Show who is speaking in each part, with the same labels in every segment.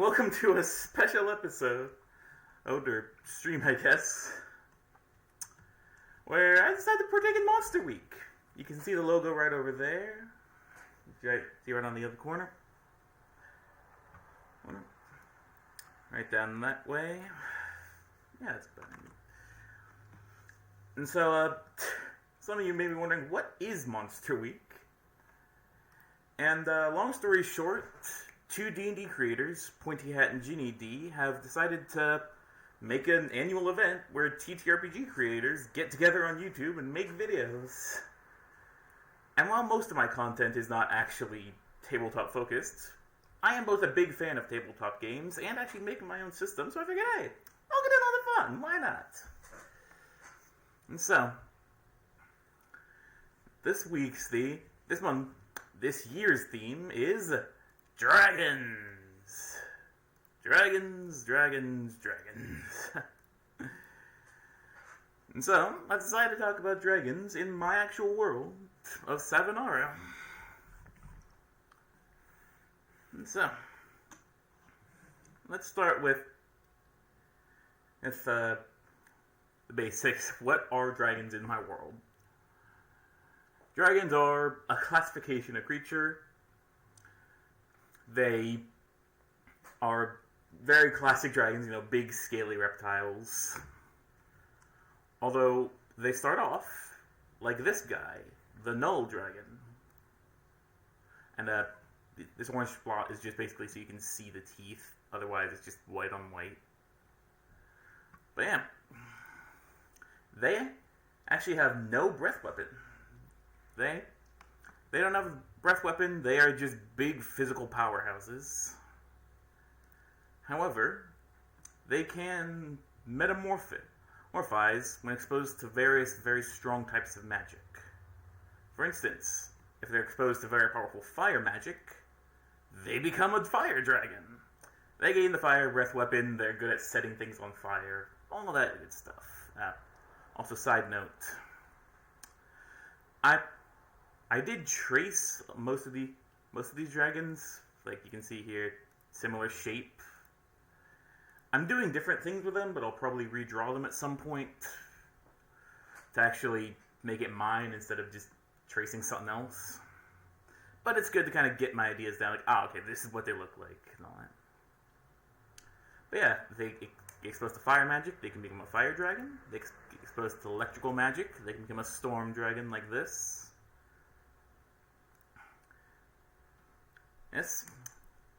Speaker 1: welcome to a special episode, or stream I guess, where I decided to partake in Monster Week. You can see the logo right over there. See right on the other corner. Right down that way. Yeah, that's better. And so, some of you may be wondering, what is Monster Week? And long story short, two D&D creators, Pointy Hat and Ginny D, have decided to make an annual event where TTRPG creators get together on YouTube and make videos. And while most of my content is not actually tabletop focused, I am both a big fan of tabletop games and actually making my own system, so I figured, hey, I'll get in on the fun, why not? And so, this year's theme is Dragons. Dragons. And so, I decided to talk about dragons in my actual world of Savinaru. And so, let's start with the basics. What are dragons in my world? Dragons are a classification of creature. They are very classic dragons, big scaly reptiles. Although they start off like this guy, the Null Dragon. And this orange spot is just basically so you can see the teeth. Otherwise, it's just white on white. But yeah, they actually have no breath weapon. They don't have a breath weapon. They are just big physical powerhouses. However, they can metamorphize when exposed to various very strong types of magic. For instance, if they're exposed to very powerful fire magic, they become a fire dragon. They gain the fire breath weapon, they're good at setting things on fire, all of that good stuff. Also, side note, I did trace most of these dragons, like you can see here, similar shape. I'm doing different things with them, but I'll probably redraw them at some point to actually make it mine instead of just tracing something else. But it's good to kind of get my ideas down, like, okay, this is what they look like, and all that. But yeah, if they get exposed to fire magic, they can become a fire dragon. They get exposed to electrical magic, they can become a storm dragon like this. Yes,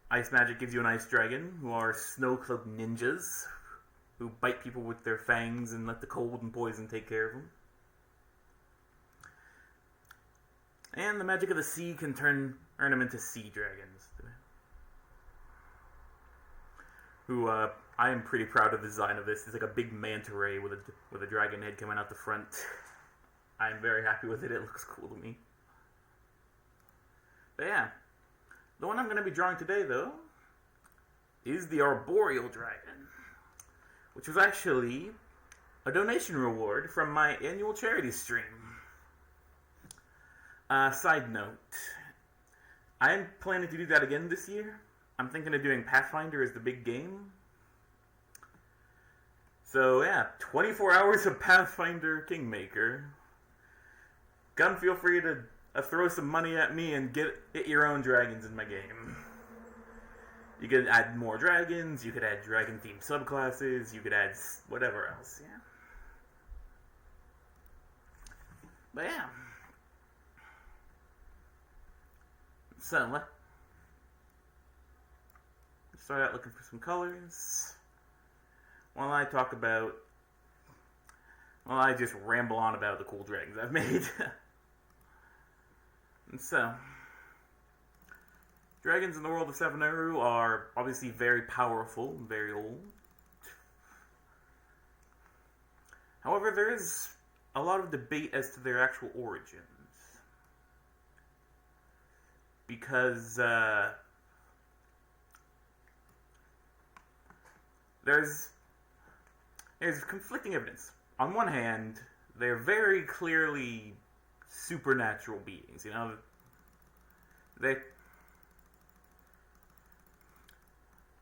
Speaker 1: ice magic gives you an ice dragon, who are snow-cloaked ninjas, who bite people with their fangs and let the cold and poison take care of them. And the magic of the sea can turn them into sea dragons. Who, I am pretty proud of the design of this. It's like a big manta ray with a dragon head coming out the front. I am very happy with it. It looks cool to me. But yeah, the one I'm going to be drawing today, though, is the Arboreal Dragon, which was actually a donation reward from my annual charity stream. Side note, I'm planning to do that again this year. I'm thinking of doing Pathfinder as the big game. So yeah, 24 hours of Pathfinder Kingmaker. Come feel free to throw some money at me and get your own dragons in my game. You could add more dragons, you could add dragon-themed subclasses, you could add whatever else, yeah. But yeah. So, let's start out looking for some colors. While I just ramble on about the cool dragons I've made. And so, dragons in the world of Savinaru are obviously very powerful and very old. However, there is a lot of debate as to their actual origins. Because there's conflicting evidence. On one hand, they're very clearly supernatural beings,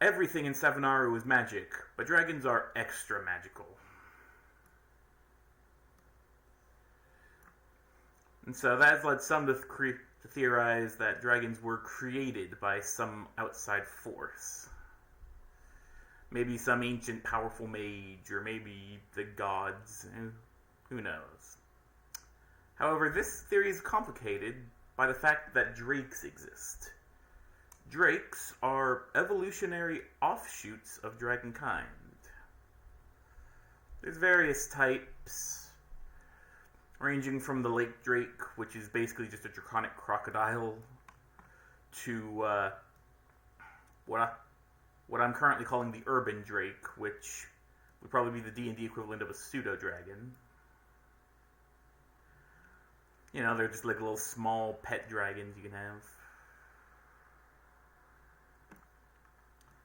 Speaker 1: everything in Savinaru is magic, but dragons are extra magical. And so that has led some to theorize that dragons were created by some outside force. Maybe some ancient powerful mage, or maybe the gods, who knows. However, this theory is complicated by the fact that drakes exist. Drakes are evolutionary offshoots of dragonkind. There's various types, ranging from the lake drake, which is basically just a draconic crocodile, to what I'm currently calling the urban drake, which would probably be the D&D equivalent of a pseudo-dragon. You know, they're just like little small pet dragons you can have.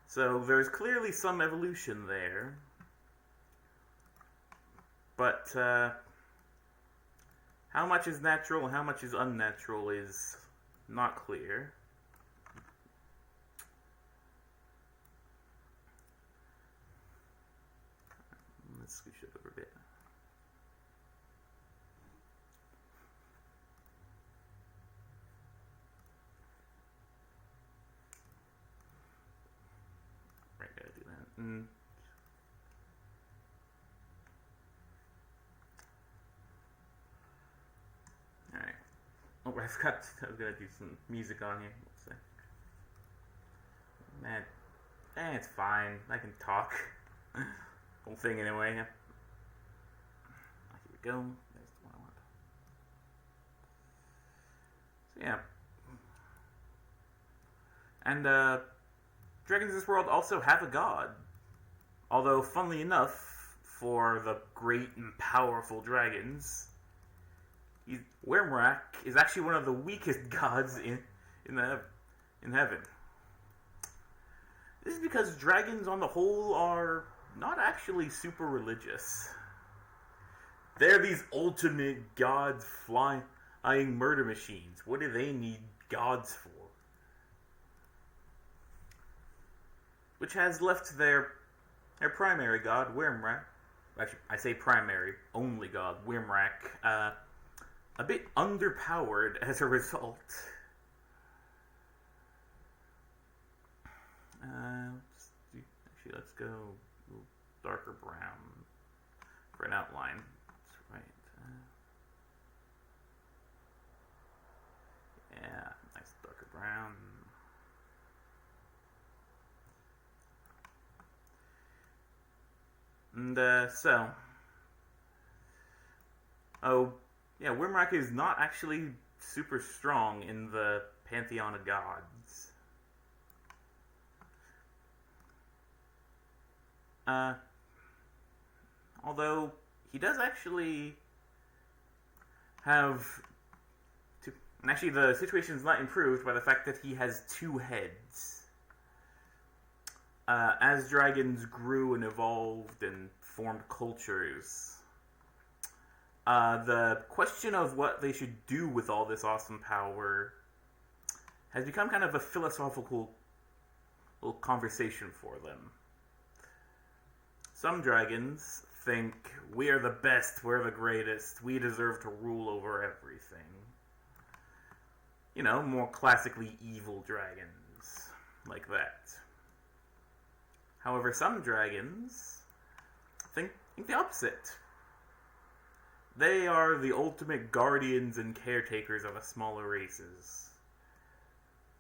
Speaker 1: So there's clearly some evolution there. But how much is natural and how much is unnatural is not clear. Let's scooch it over a bit. Right, gotta do that. Alright. Oh, I forgot I was gonna do some music on here. Let's see. Man, it's fine. I can talk. Whole thing anyway. Here we go. There's the one I want. So yeah. And dragons in this world also have a god. Although, funnily enough, for the great and powerful dragons, Wyrmrach is actually one of the weakest gods in heaven. This is because dragons on the whole are not actually super religious. They're these ultimate gods flying murder machines. What do they need gods for? Which has left their primary god, Wyrmrach, actually, I say primary, only god, Wyrmrach, a bit underpowered as a result. Let's go a little darker brown for an outline. That's right. Yeah, nice darker brown. And yeah, Wyrmrach is not actually super strong in the pantheon of gods. Although he does actually have two, and actually the situation is not improved by the fact that he has two heads. As dragons grew and evolved and formed cultures, the question of what they should do with all this awesome power has become kind of a philosophical little conversation for them. Some dragons think, we are the best, we're the greatest, we deserve to rule over everything. You know, more classically evil dragons, like that. However, some dragons think the opposite. They are the ultimate guardians and caretakers of the smaller races.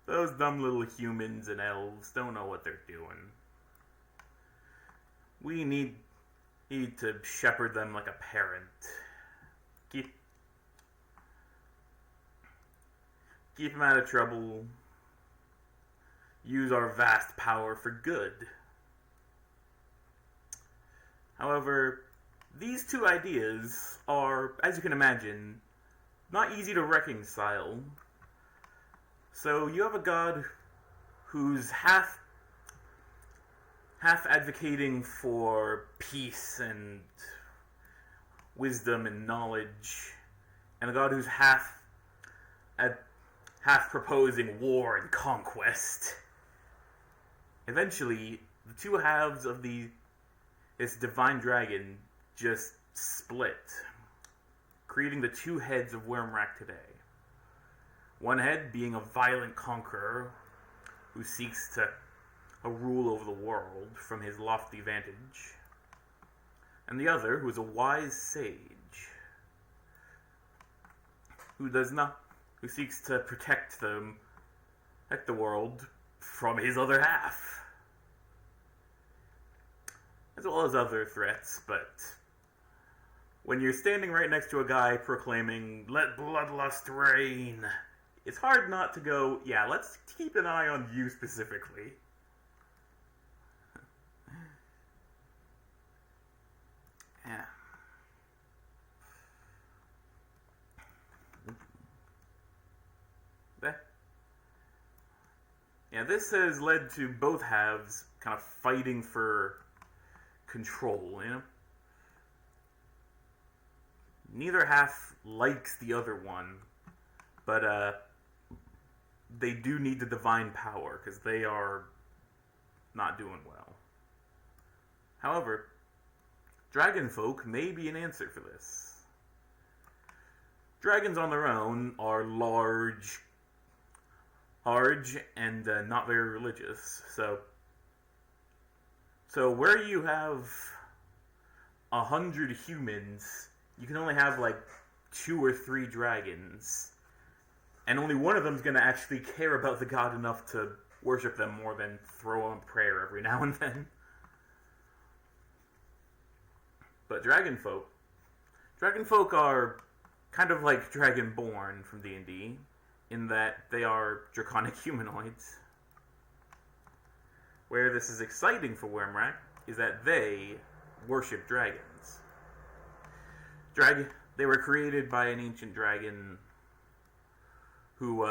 Speaker 1: Those dumb little humans and elves don't know what they're doing. We need to shepherd them like a parent. Keep them out of trouble. Use our vast power for good. However, these two ideas are, as you can imagine, not easy to reconcile. So you have a god who's half advocating for peace and wisdom and knowledge, and a god who's half proposing war and conquest. eventually, the two halves of this divine dragon just split, creating the two heads of Wyrmrach today. One head being a violent conqueror who seeks to rule over the world from his lofty vantage, and the other who is a wise sage who seeks to protect the world from his other half, as well as other threats. But when you're standing right next to a guy proclaiming, "Let bloodlust reign," it's hard not to go, yeah, let's keep an eye on you specifically. Yeah. Yeah, this has led to both halves kind of fighting for control, you know? Neither half likes the other one, but they do need the divine power, because they are not doing well. However, dragon folk may be an answer for this. Dragons on their own are large, and not very religious. So where you have 100 humans, you can only have like 2 or 3 dragons, and only one of them is going to actually care about the god enough to worship them more than throw on prayer every now and then. But dragon folk are kind of like Dragonborn from D&D, in that they are draconic humanoids. Where this is exciting for Wyrmrach is that they worship dragons. They were created by an ancient dragon who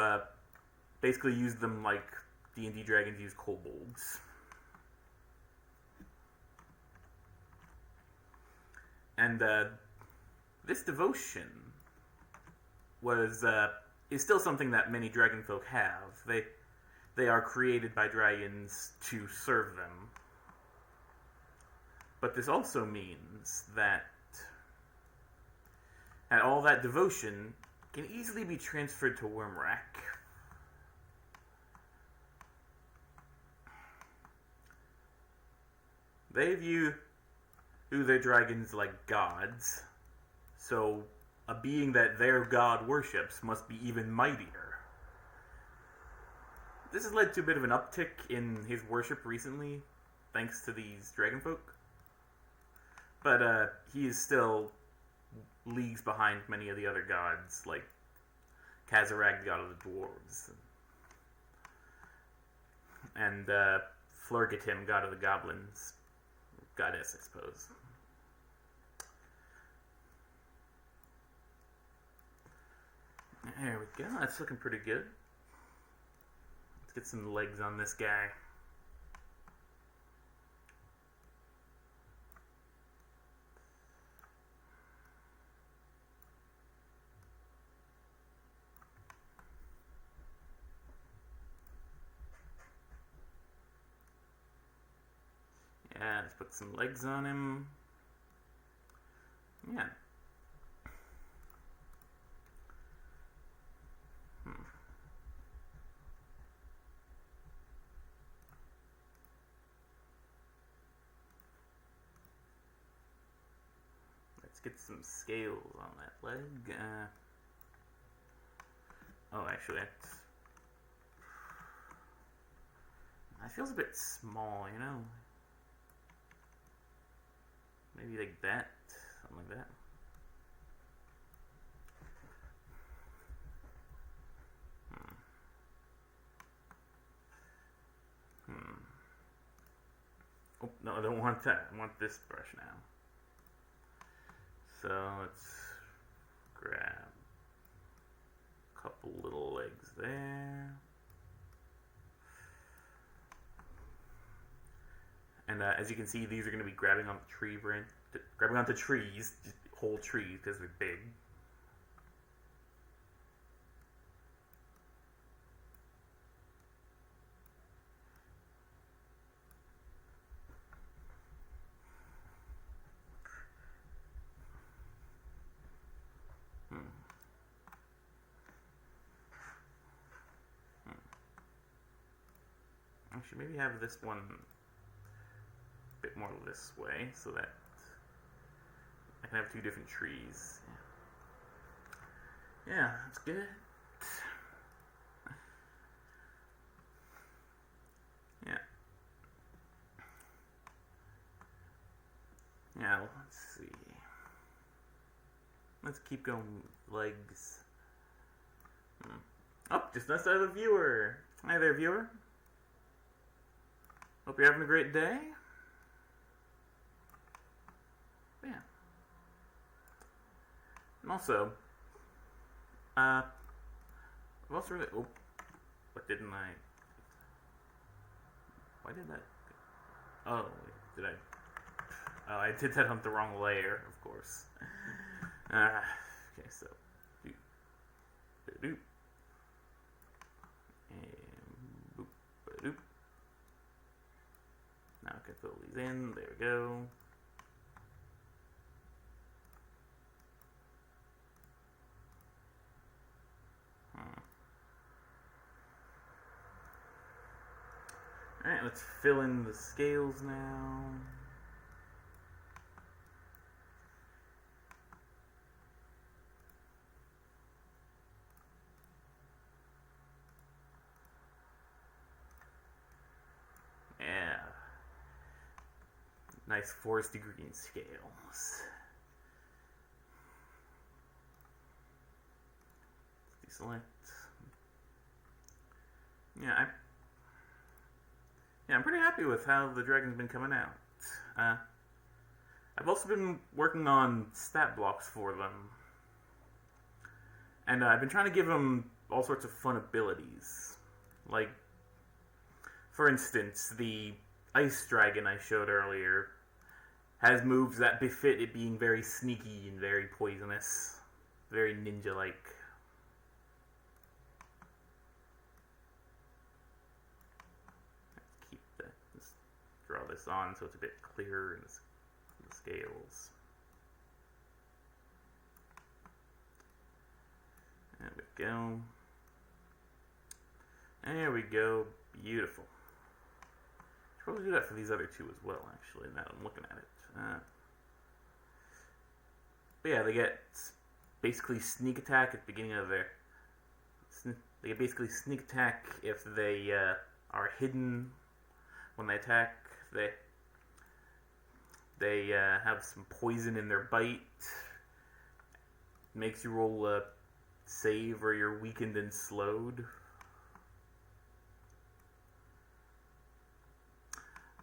Speaker 1: basically used them like D&D dragons use kobolds. And this devotion is still something that many dragon folk have. They are created by dragons to serve them. But this also means that all that devotion can easily be transferred to Wyrmrach. They view their dragons like gods, so a being that their god worships must be even mightier. This has led to a bit of an uptick in his worship recently, thanks to these dragonfolk. But he is still leagues behind many of the other gods, like Kazarag, the god of the dwarves, and Flurgatim, god of the goblins. Goddess, I suppose. There we go. That's looking pretty good. Let's get some legs on this guy. Yeah, let's put some legs on him. Yeah. Let's get some scales on that leg. Oh, actually, that feels a bit small, you know? Maybe like that, something like that. Oh, no, I don't want that. I want this brush now. So let's grab a couple little legs there. And as you can see, these are going to be grabbing onto trees, just whole trees, because they're big. I should maybe have this one a bit more this way so that I can have two different trees. Yeah, that's good. Yeah. Yeah, let's see. Let's keep going with legs. Oh, just nice to have a viewer. Hi there, viewer. Hope you're having a great day. Yeah. And also, I've also really, oh, what didn't I, why did that, oh, did I, oh, I did that on the wrong layer, of course. Okay, so, doop, and boop, doop. Now I can fill these in, there we go. Alright, let's fill in the scales now. Yeah. Nice foresty green scales. Let's deselect. Yeah, I'm pretty happy with how the dragon's been coming out. I've also been working on stat blocks for them. And I've been trying to give them all sorts of fun abilities. Like, for instance, the ice dragon I showed earlier has moves that befit it being very sneaky and very poisonous. Very ninja-like. Draw this on so it's a bit clearer in the scales. There we go. There we go. Beautiful. Should probably do that for these other two as well, actually, now that I'm looking at it. But yeah, they get basically sneak attack at the beginning of their... They get basically sneak attack if they are hidden when they attack. They have some poison in their bite. Makes you roll a save or you're weakened and slowed.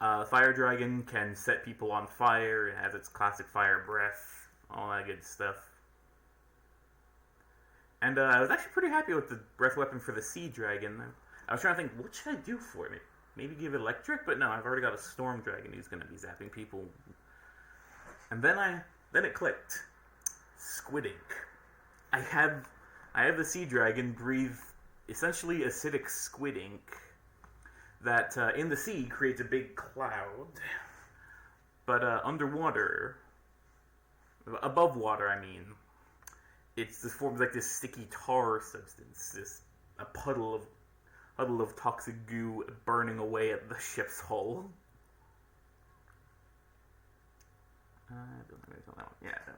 Speaker 1: Fire Dragon can set people on fire. It has its classic fire breath. All that good stuff. And I was actually pretty happy with the breath weapon for the Sea Dragon. I was trying to think, what should I do for it? Maybe give it electric, but no, I've already got a storm dragon who's going to be zapping people. And then it clicked. Squid ink. I have the sea dragon breathe essentially acidic squid ink that in the sea creates a big cloud, but underwater, above water, I mean, it's this forms like this sticky tar substance, a puddle of toxic goo burning away at the ship's hull. I don't know anything on that one. Yeah.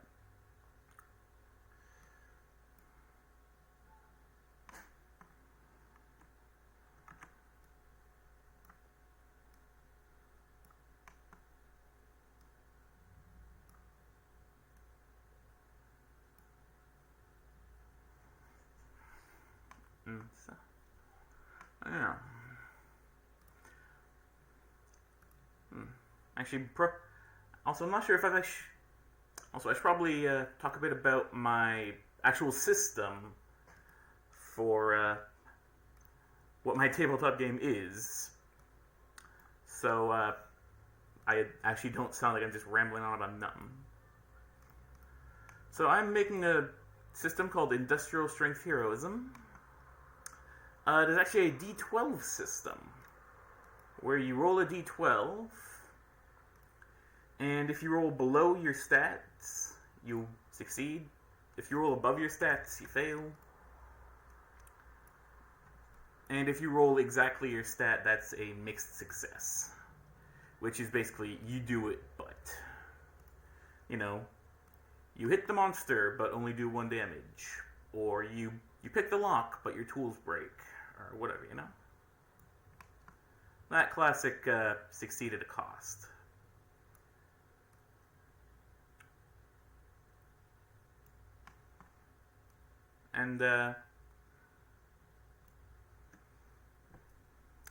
Speaker 1: So, yeah. Actually, also, I'm not sure if also, I should probably talk a bit about my actual system for what my tabletop game is. So, I actually don't sound like I'm just rambling on about nothing. So, I'm making a system called Industrial Strength Heroism. There's actually a D12 system, where you roll a D12, and if you roll below your stats, you succeed. If you roll above your stats, you fail. And if you roll exactly your stat, that's a mixed success. Which is basically, you do it, but... You know, you hit the monster, but only do 1 damage. Or you pick the lock, but your tools break. Or whatever, you know? That classic succeed at a cost. And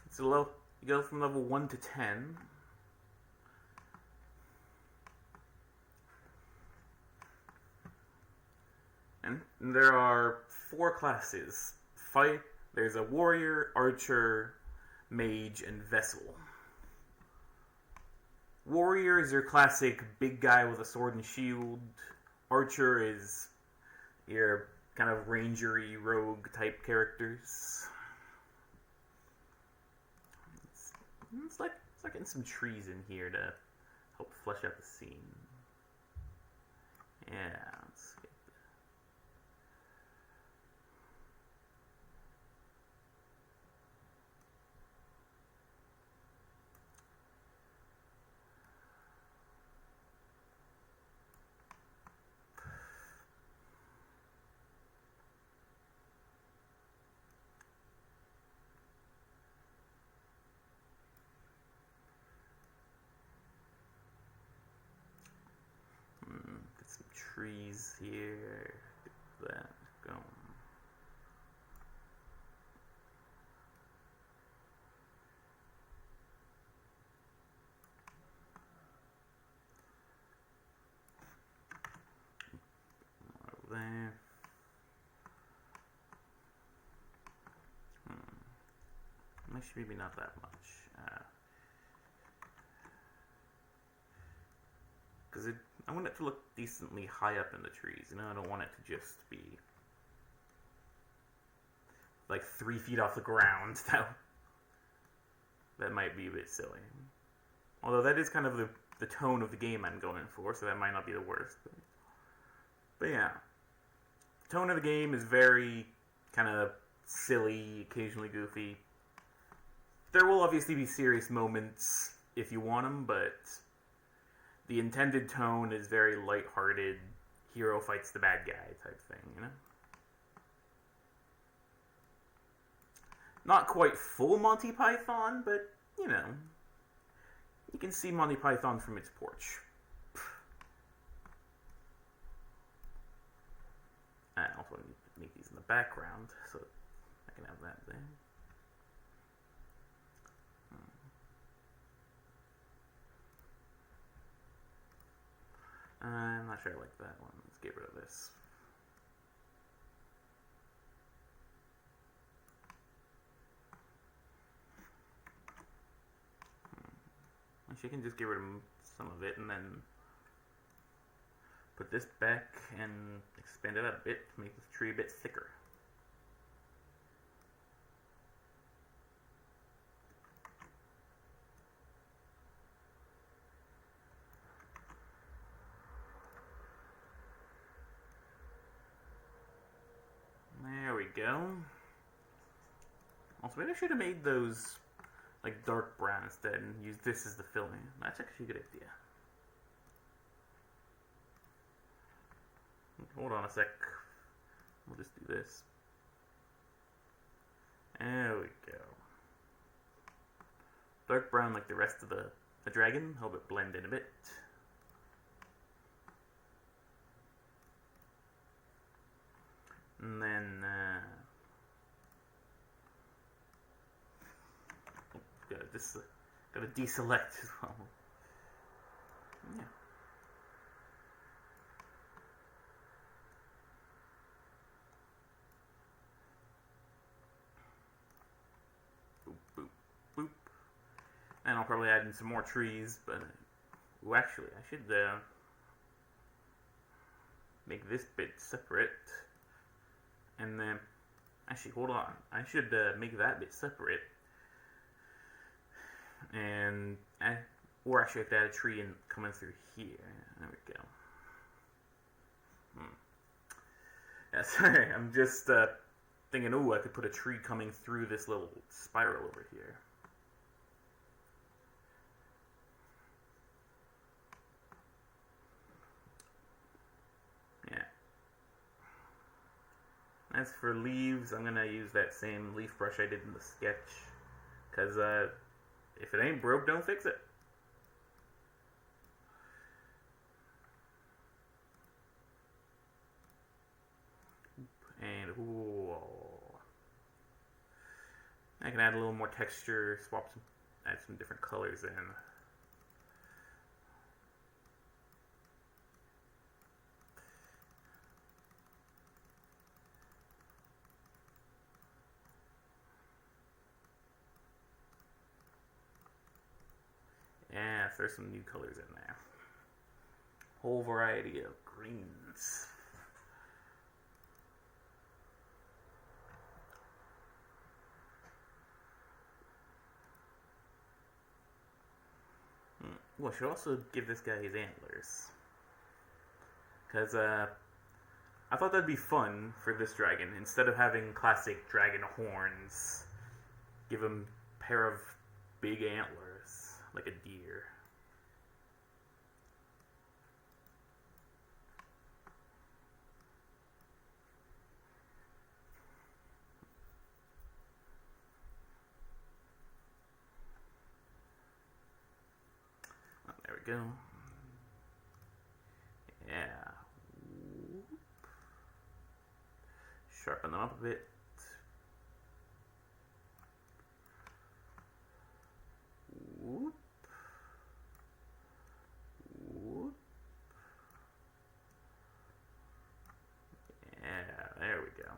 Speaker 1: it's a low. You go from level 1 to 10. And there are 4 classes. There's a warrior, archer, mage, and vessel. Warrior is your classic big guy with a sword and shield. Archer is your kind of rangery, rogue type characters. It's like getting some trees in here to help flesh out the scene. Yeah, let's get some trees here. Get that going. Over there. Actually, maybe not that much. Because I want it to look decently high up in the trees. You know, I don't want it to just be like 3 feet off the ground. That might be a bit silly. Although that is kind of the tone of the game I'm going for, so that might not be the worst. But yeah. The tone of the game is very kind of silly, occasionally goofy. There will obviously be serious moments if you want them, but the intended tone is very lighthearted, hero fights the bad guy type thing, you know? Not quite full Monty Python, but, you know, you can see Monty Python from its porch. I also need to make these in the background, so I can have that there. I'm not sure I like that one. Let's get rid of this. Actually, I can just get rid of some of it and then put this back and expand it out a bit to make this tree a bit thicker. There we go. Also, maybe I should have made those like dark brown instead and used this as the filling. That's actually a good idea. Hold on a sec. We'll just do this. There we go. Dark brown like the rest of the dragon. Help it blend in a bit. And then, gotta deselect as well. Yeah. Boop, boop, boop. And I'll probably add in some more trees, but, ooh, actually, I should, make this bit separate. And then, actually, hold on. I should make that bit separate. And, or actually, I have to add a tree and coming through here. There we go. Yeah, sorry, I'm just thinking, ooh, I could put a tree coming through this little spiral over here. Yeah. As for leaves, I'm gonna use that same leaf brush I did in the sketch. Because, if it ain't broke, don't fix it. And, ooh. I can add a little more texture, add some different colors in. Yeah, throw some new colors in there. Whole variety of greens. Well, I should also give this guy his antlers. Because, I thought that'd be fun for this dragon. Instead of having classic dragon horns, give him a pair of big antlers, like a deer. Oh, there we go. Yeah. Sharpen them up a bit. Whoop. Whoop. Yeah, there we go.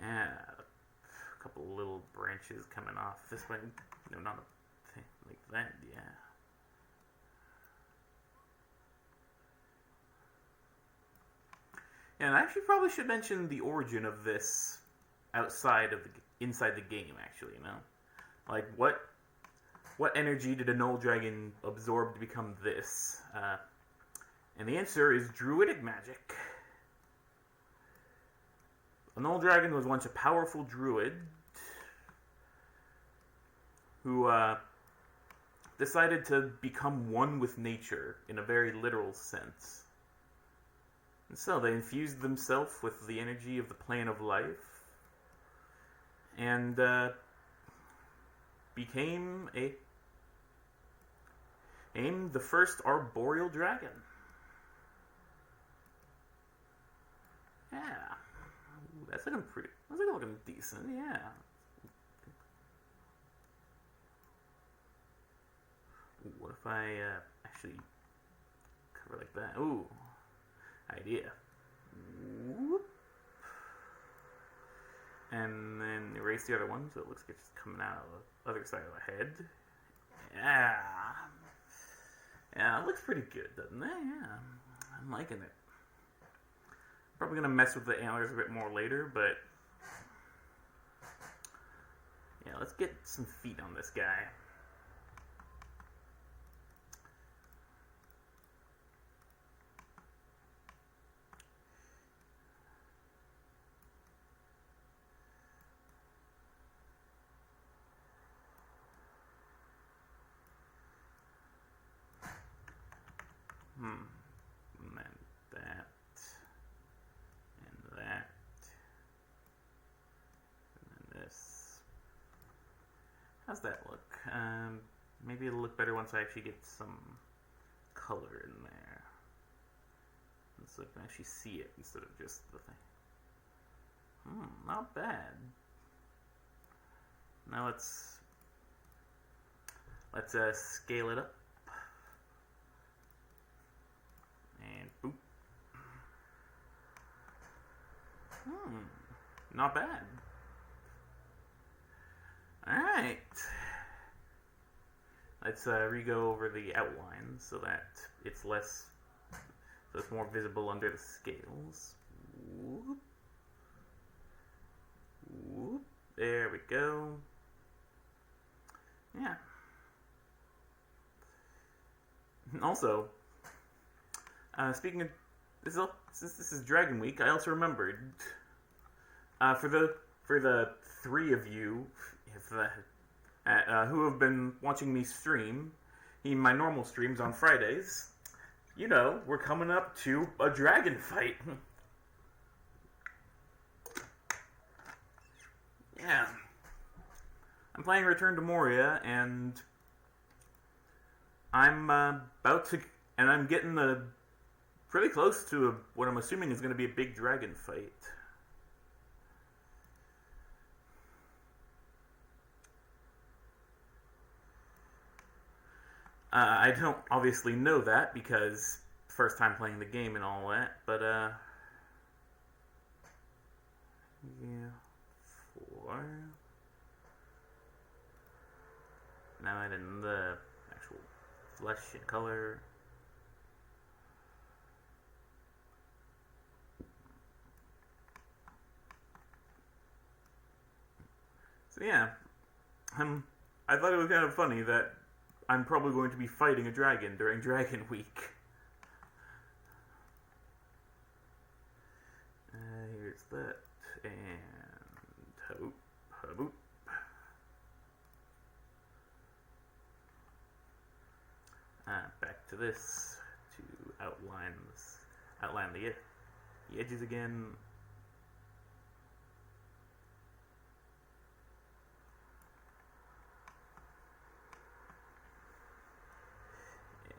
Speaker 1: Yeah, a couple little branches coming off this way. No, not a thing like that, yeah. Yeah, and I actually probably should mention the origin of this outside of inside the game, actually, you know? Like, what energy did an old dragon absorb to become this? And the answer is druidic magic. An old dragon was once a powerful druid who decided to become one with nature in a very literal sense. And so they infused themselves with the energy of the plane of life and became the first arboreal dragon. Yeah. That's looking decent, yeah. Ooh, what if I actually cover like that? Ooh, idea. Whoop. And then erase the other one so it looks like it's just coming out of the other side of the head. Yeah. Yeah, it looks pretty good, doesn't it? Yeah. I'm liking it. Probably gonna mess with the antlers a bit more later, but yeah, let's get some feet on this guy. And then that. And that. And then this. How's that look? Maybe it'll look better once I actually get some color in there. So I can actually see it instead of just the thing. Not bad. Now let's scale it up. And boop. Not bad. Alright. Let's re-go over the outline so that it's more visible under the scales. Whoop. Whoop. There we go. Yeah. Also, speaking of since this is Dragon Week, I also remembered for the three of you who have been watching me stream in my normal streams on Fridays. You know, we're coming up to a dragon fight. Yeah. I'm playing Return to Moria, and I'm I'm getting pretty close to what I'm assuming is going to be a big dragon fight. I don't obviously know that because first time playing the game and all that, but yeah, 4. Now add in the actual flesh and color. So yeah, I thought it was kind of funny that I'm probably going to be fighting a dragon during Dragon Week. Here's that, and hoop, hoop. Back to this to outline the edges again.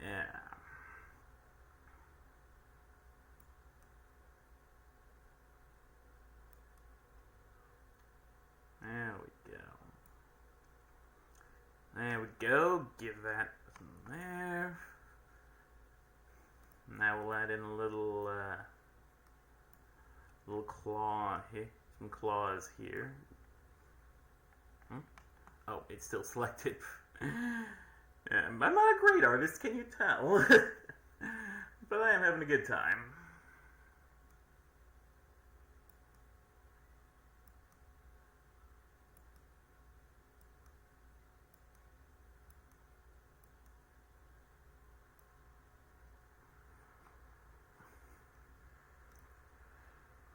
Speaker 1: Yeah. There we go. There we go. Give that some there. Now we'll add in a little claw here. Some claws here. Oh, it's still selected. I'm not a great artist, can you tell? But I am having a good time.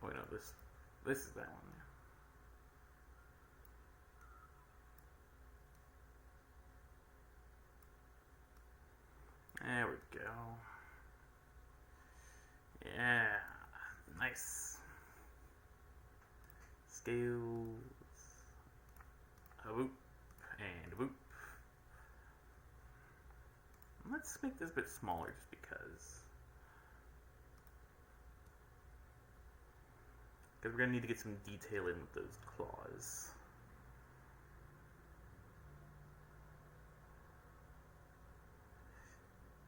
Speaker 1: Wait, no, this is that one. There we go. Yeah, nice. Scales. A whoop and a whoop. Let's make this a bit smaller just because. Because we're going to need to get some detail in with those claws.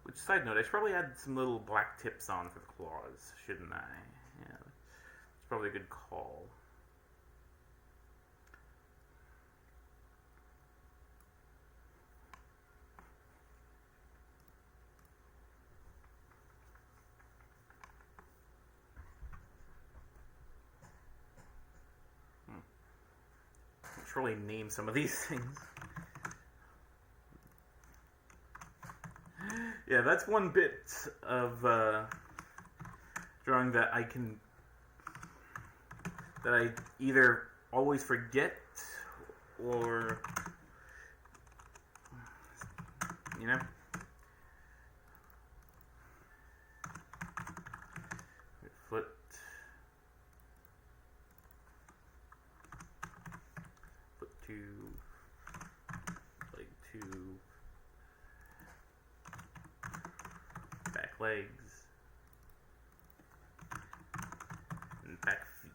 Speaker 1: Which, side note, I should probably add some little black tips on for the claws, shouldn't I? Yeah, it's probably a good call. I should probably name some of these things. Yeah, that's one bit of drawing that I either always forget or, you know, foot, leg 2, back legs, and back feet.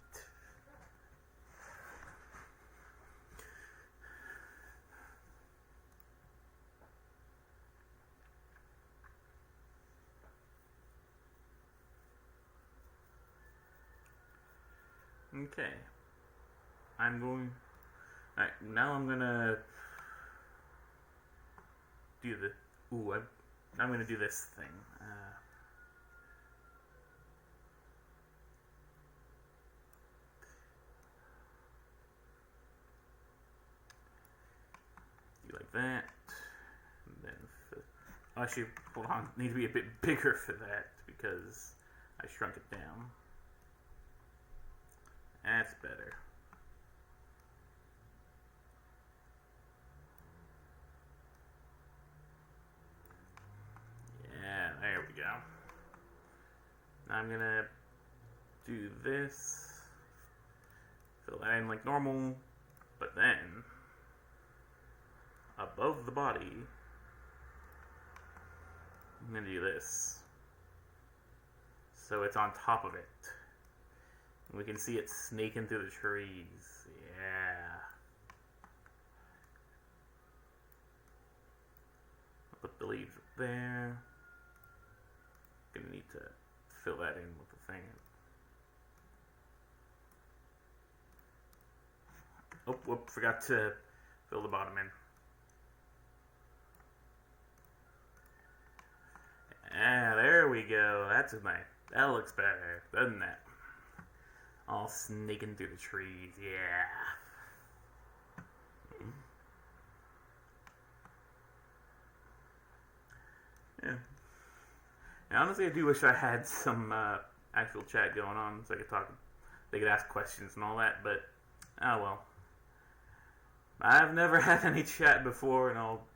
Speaker 1: Okay. Alright, now I'm gonna do I'm gonna do this thing. like that. And then, actually, hold on. Need to be a bit bigger for that because I shrunk it down. That's better. Yeah, there we go. Now I'm gonna do this. Fill that in like normal, but then above the body, I'm gonna do this. So it's on top of it. And we can see it snaking through the trees. Yeah. I'll put the leaves up there. Gonna need to fill that in with the thing. Oh, whoop, forgot to fill the bottom in. Yeah, there we go. That's nice. That looks better, doesn't it? All snaking through the trees, yeah. Yeah. And honestly, I do wish I had some actual chat going on so I could talk. They could ask questions and all that, but oh well. I've never had any chat before, and I'll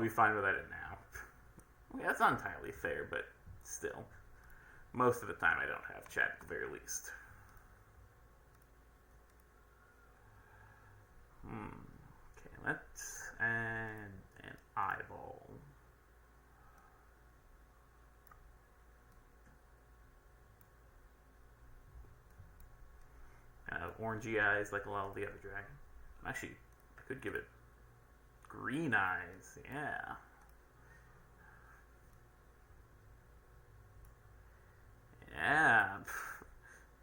Speaker 1: be fine without it now. Yeah, that's not entirely fair, but still, most of the time I don't have chat at the very least. Okay, let's add an eyeball. Orangey eyes like a lot of the other dragons. Actually, I could give it green eyes. Yeah. Yeah.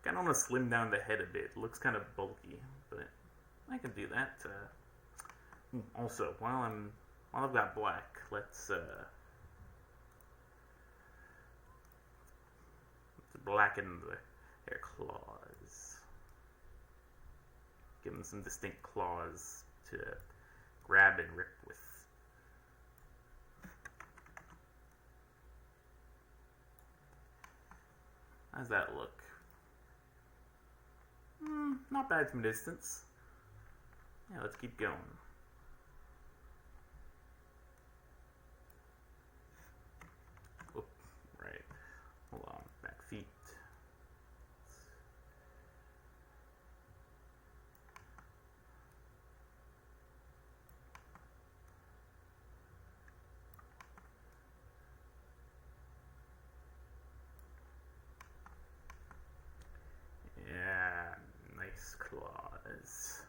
Speaker 1: Kind of want to slim down the head a bit. It looks kind of bulky, but I can do that. Also, while I've got black, let's blacken the hair claws. Give them some distinct claws to grab and rip with. How's that look? Not bad from a distance. Yeah, let's keep going. Oh, right. Hold on. Back feet. Yeah, nice claws.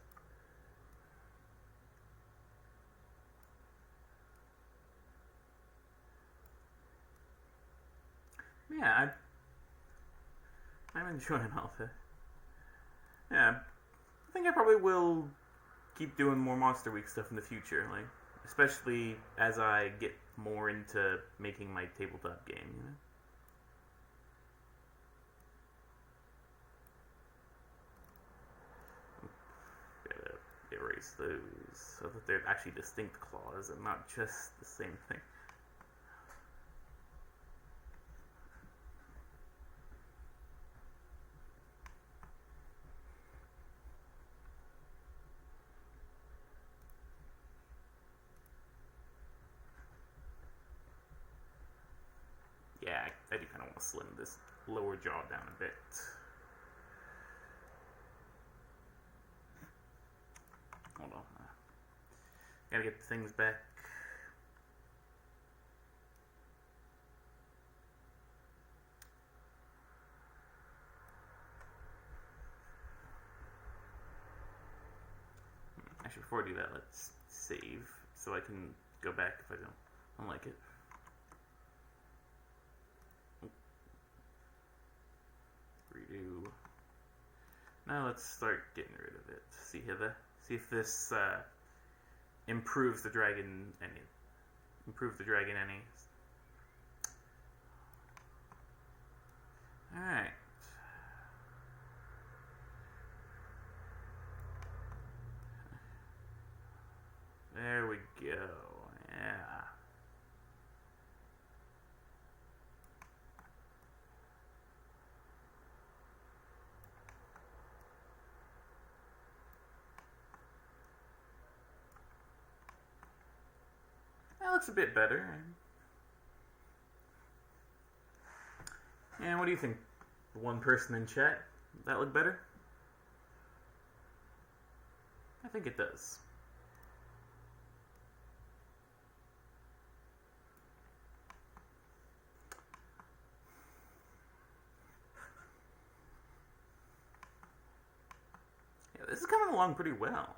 Speaker 1: Yeah, I'm enjoying all this. Yeah, I think I probably will keep doing more Monster Week stuff in the future, like especially as I get more into making my tabletop game. You know. Erase those so that they're actually distinct claws and not just the same thing. Yeah, I do kind of want to slim this lower jaw down a bit. Hold on. Gotta get things back. Actually, before I do that, let's save so I can go back if I don't like it. Redo. Now let's start getting rid of it. See if this improves the dragon any. Improve the dragon any. Alright. There There we go. Yeah. That looks a bit better. And what do you think? The one person in chat, that look better? I think it does. Yeah, this is coming along pretty well.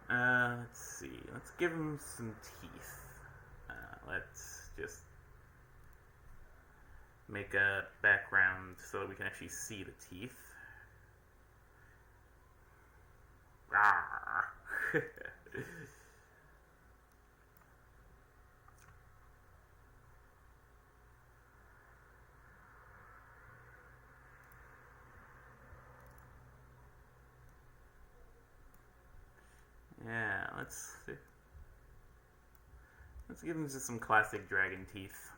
Speaker 1: Let's see. Let's give him some teeth. Let's just make a background so that we can actually see the teeth. Yeah, let's give him just some classic dragon teeth.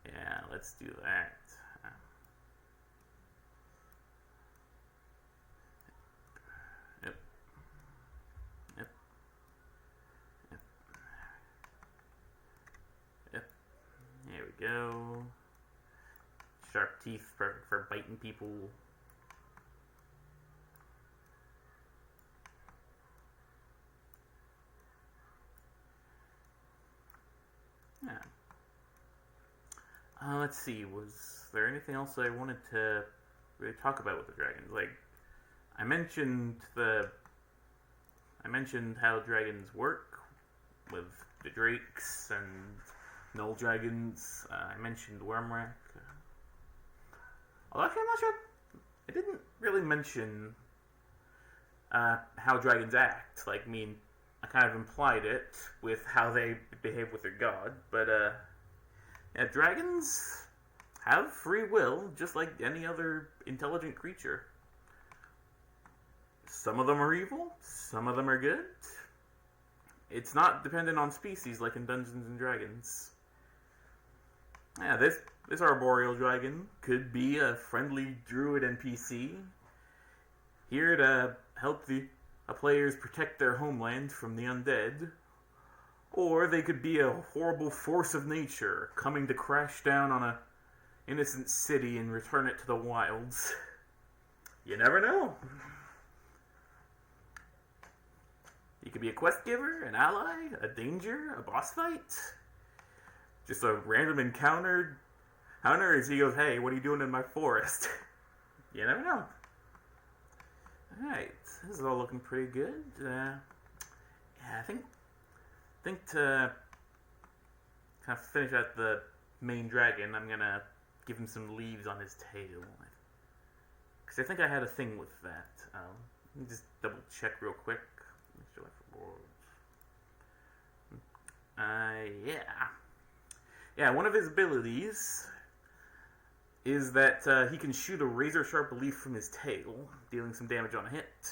Speaker 1: Yeah, let's do that. Yep. Yep. Yep. Yep. There we go. Sharp teeth, perfect for biting people. Yeah. Let's see, was there anything else I wanted to really talk about with the dragons? Like, I mentioned how dragons work with the drakes and null dragons. I mentioned Wormrack. Although actually, I'm not sure. I didn't really mention how dragons act. Like, I mean, I kind of implied it with how they behave with their god, but yeah, dragons have free will, just like any other intelligent creature. Some of them are evil, some of them are good. It's not dependent on species like in Dungeons and Dragons. Yeah, this arboreal dragon could be a friendly druid NPC, here to help a players protect their homeland from the undead. Or they could be a horrible force of nature, coming to crash down on a innocent city and return it to the wilds. You never know. You could be a quest giver, an ally, a danger, a boss fight. Just a random encounter as he goes, hey, what are you doing in my forest? You never know. Alright, this is all looking pretty good. Yeah, I think to kind of finish out the main dragon, I'm gonna give him some leaves on his tail. Because I think I had a thing with that. Let me just double check real quick. Make sure yeah, one of his abilities is that he can shoot a razor-sharp leaf from his tail, dealing some damage on a hit.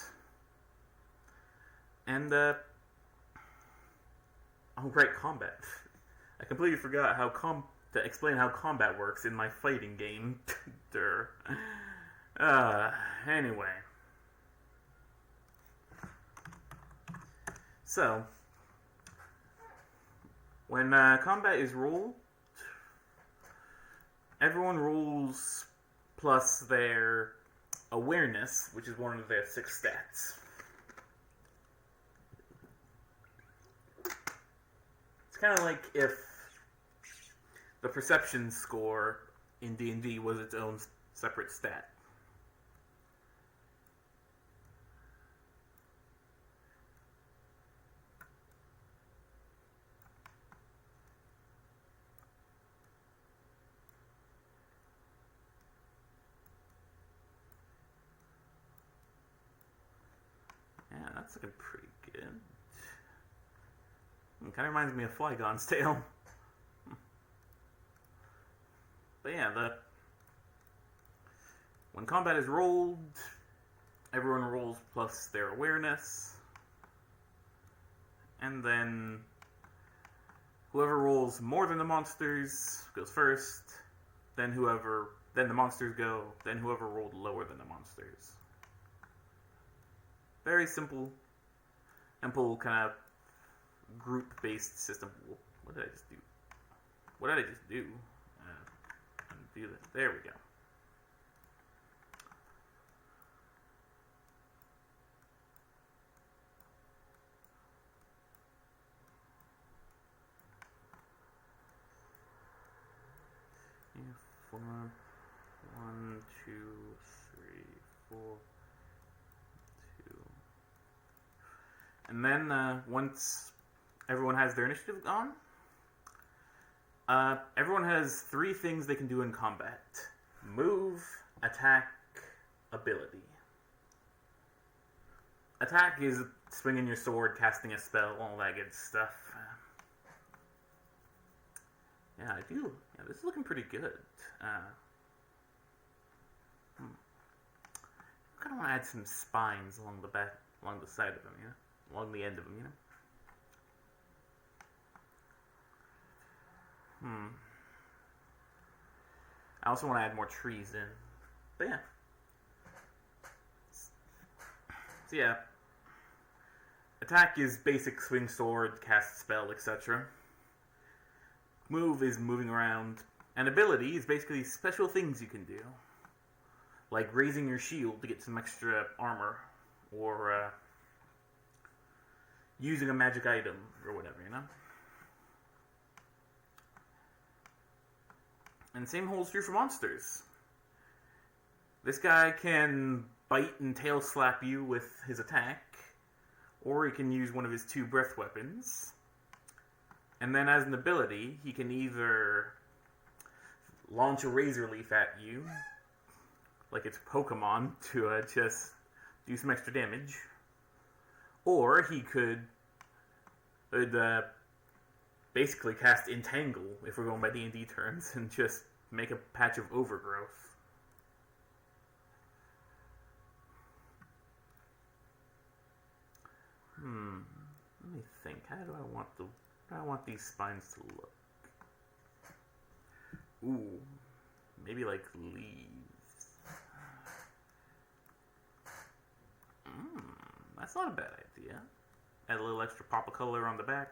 Speaker 1: And, oh right, combat. I completely forgot to explain how combat works in my fighting game. Anyway. So, when combat is rolled, everyone rolls plus their awareness, which is one of their 6 stats. It's kind of like if the perception score in D&D was its own separate stat. Yeah, that's looking pretty good. It kind of reminds me of Flygon's tail. But yeah, when combat is rolled, everyone rolls plus their awareness, and then whoever rolls more than the monsters goes first. Then the monsters go. Then whoever rolled lower than the monsters. Very simple kind of group-based system. What did I just do? What did I just do? Undo that. There we go. Yeah, 1, 2, 3, 4, 2. And then once everyone has their initiative gone, everyone has 3 things they can do in combat: move, attack, ability. Attack is swinging your sword, casting a spell, all that good stuff. Yeah, I do. Yeah, this is looking pretty good. I kind of want to add some spines along the back, along the side of them, you know, along the end of them, you know. I also want to add more trees in. But yeah. So yeah. Attack is basic swing sword, cast spell, etc. Move is moving around. And ability is basically special things you can do. Like raising your shield to get some extra armor. Or using a magic item or whatever, you know? And same holds true for monsters. This guy can bite and tail slap you with his attack, or he can use one of his 2 breath weapons. And then as an ability, he can either launch a razor leaf at you, like it's Pokemon, to just do some extra damage. Or he could basically cast Entangle, if we're going by D&D terms, and just make a patch of overgrowth. Let me think. How do I want these spines to look? Ooh, maybe like leaves. That's not a bad idea. Add a little extra pop of color on the back.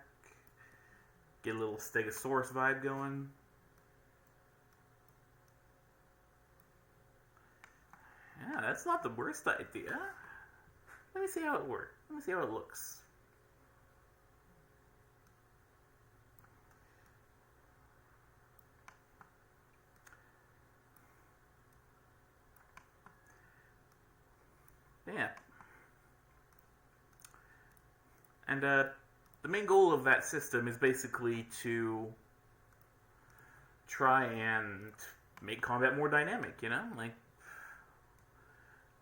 Speaker 1: Get a little Stegosaurus vibe going. Yeah, that's not the worst idea. Let me see how it works. Let me see how it looks. Yeah. And the main goal of that system is basically to try and make combat more dynamic, you know? Like,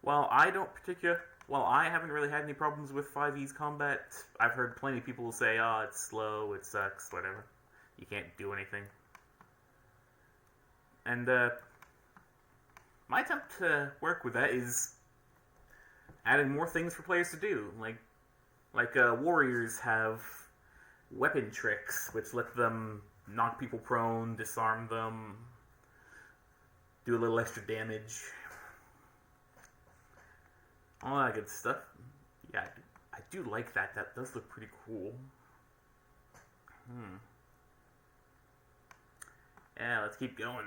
Speaker 1: while I haven't really had any problems with 5e's combat, I've heard plenty of people say, oh, it's slow, it sucks, whatever. You can't do anything. And my attempt to work with that is adding more things for players to do. Like warriors have weapon tricks, which let them knock people prone, disarm them, do a little extra damage. All that good stuff. Yeah, I do like that. That does look pretty cool. Yeah, let's keep going.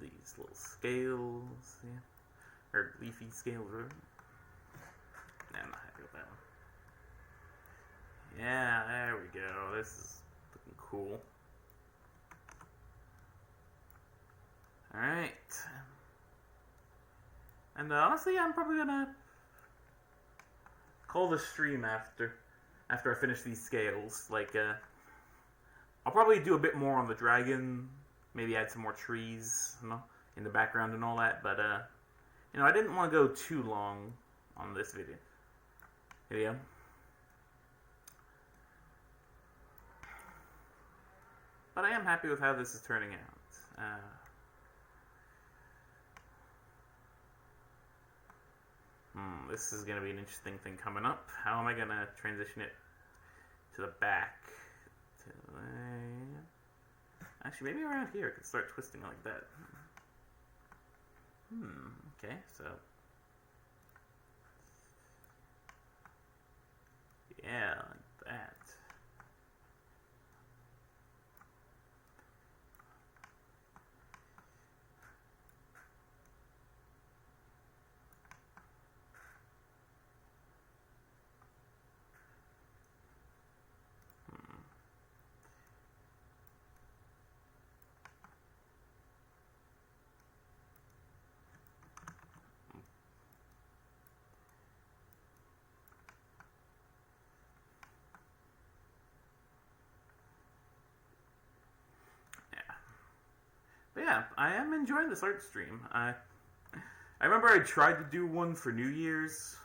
Speaker 1: These little scales, yeah, or leafy scales, or nah, I'm not happy with that one. Yeah, there we go. This is looking cool. All right, and honestly, I'm probably gonna call the stream after I finish these scales. Like, I'll I'll probably do a bit more on the dragon, maybe add some more trees, you know, in the background and all that. But you know, I didn't want to go too long on this video. But I am happy with how this is turning out. This is going to be an interesting thing coming up. How am I going to transition it to the back? Actually, maybe around here I could start twisting like that. Okay, so... yeah, like that. But yeah, I am enjoying this art stream. I remember I tried to do one for New Year's,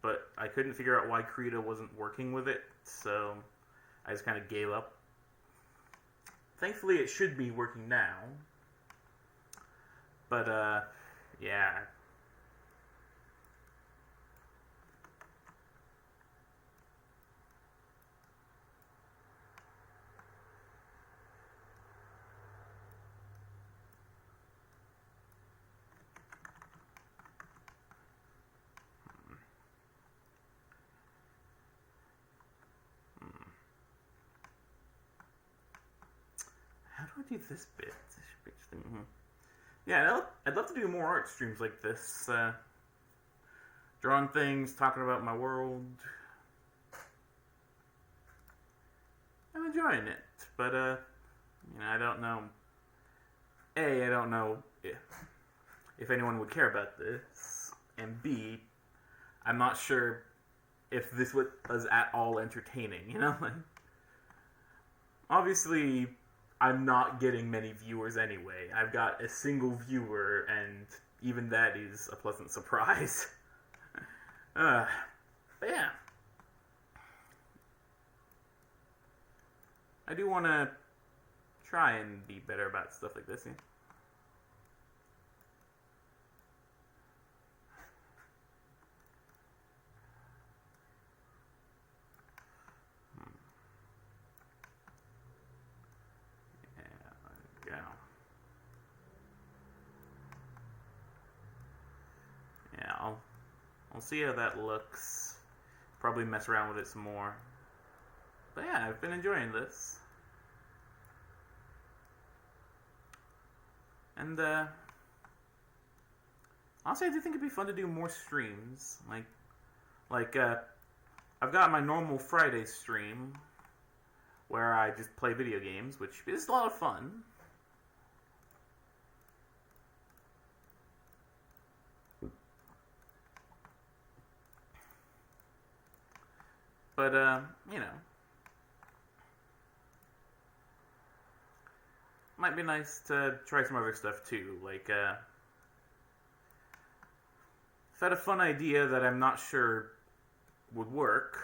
Speaker 1: but I couldn't figure out why Krita wasn't working with it, so I just kind of gave up. Thankfully, it should be working now. But, yeah. How do I do this bit? Yeah, I'd love to do more art streams like this. Drawing things, talking about my world. I'm enjoying it, but, you know, I don't know. A, I don't know if anyone would care about this, and B, I'm not sure if this was at all entertaining, you know? Obviously, I'm not getting many viewers anyway. I've got a single viewer, and even that is a pleasant surprise. But yeah. I do want to try and be better about stuff like this, yeah? I'll see how that looks. Probably mess around with it some more. But yeah, I've been enjoying this. And honestly, I do think it'd be fun to do more streams. Like I've got my normal Friday stream where I just play video games, which is a lot of fun. But, you know, might be nice to try some other stuff too. Like, I've had a fun idea that I'm not sure would work.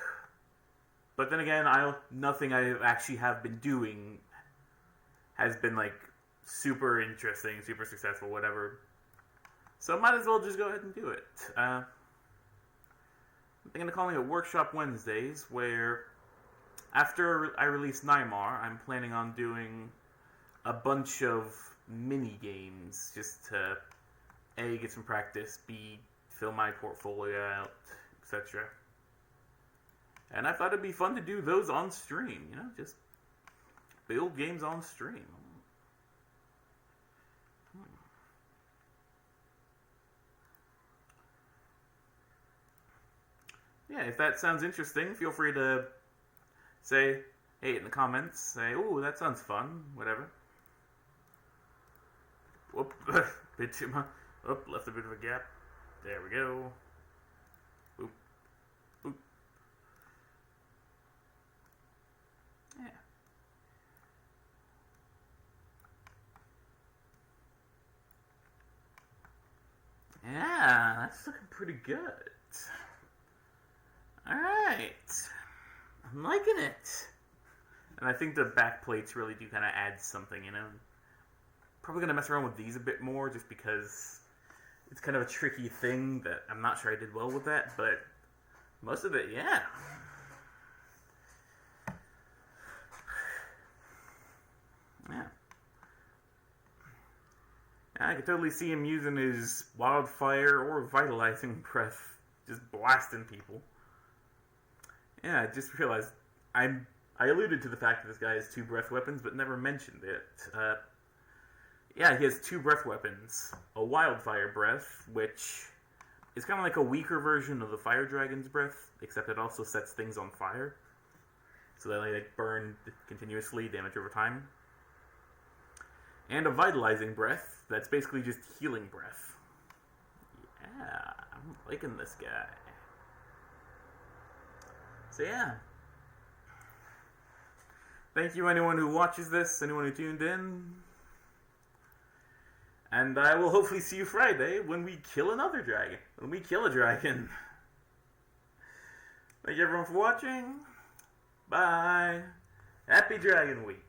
Speaker 1: But then again, nothing I actually have been doing has been, like, super interesting, super successful, whatever. So might as well just go ahead and do it. I'm thinking of calling it Workshop Wednesdays, where after I release Nymar, I'm planning on doing a bunch of mini games just to A, get some practice, B, fill my portfolio out, etc. And I thought it'd be fun to do those on stream, you know, just build games on stream. Yeah, if that sounds interesting, feel free to say, hey, in the comments, say, ooh, that sounds fun, whatever. Whoop, bit too much. Oop, left a bit of a gap. There we go. Oop, oop. Yeah. It's looking pretty good. Alright. I'm liking it. And I think the back plates really do kind of add something, you know? Probably going to mess around with these a bit more just because it's kind of a tricky thing that I'm not sure I did well with that, but most of it, yeah. Yeah. I could totally see him using his wildfire or vitalizing breath, just blasting people. Yeah, I just realized I alluded to the fact that this guy has 2 breath weapons, but never mentioned it. Yeah, he has 2 breath weapons. A wildfire breath, which is kind of like a weaker version of the fire dragon's breath, except it also sets things on fire. So they like burn continuously, damage over time. And a vitalizing breath, that's basically just healing breath. Yeah, I'm liking this guy. So yeah. Thank you anyone who watches this, anyone who tuned in. And I will hopefully see you Friday when we kill another dragon. When we kill a dragon. Thank you everyone for watching. Bye. Happy Dragon Week.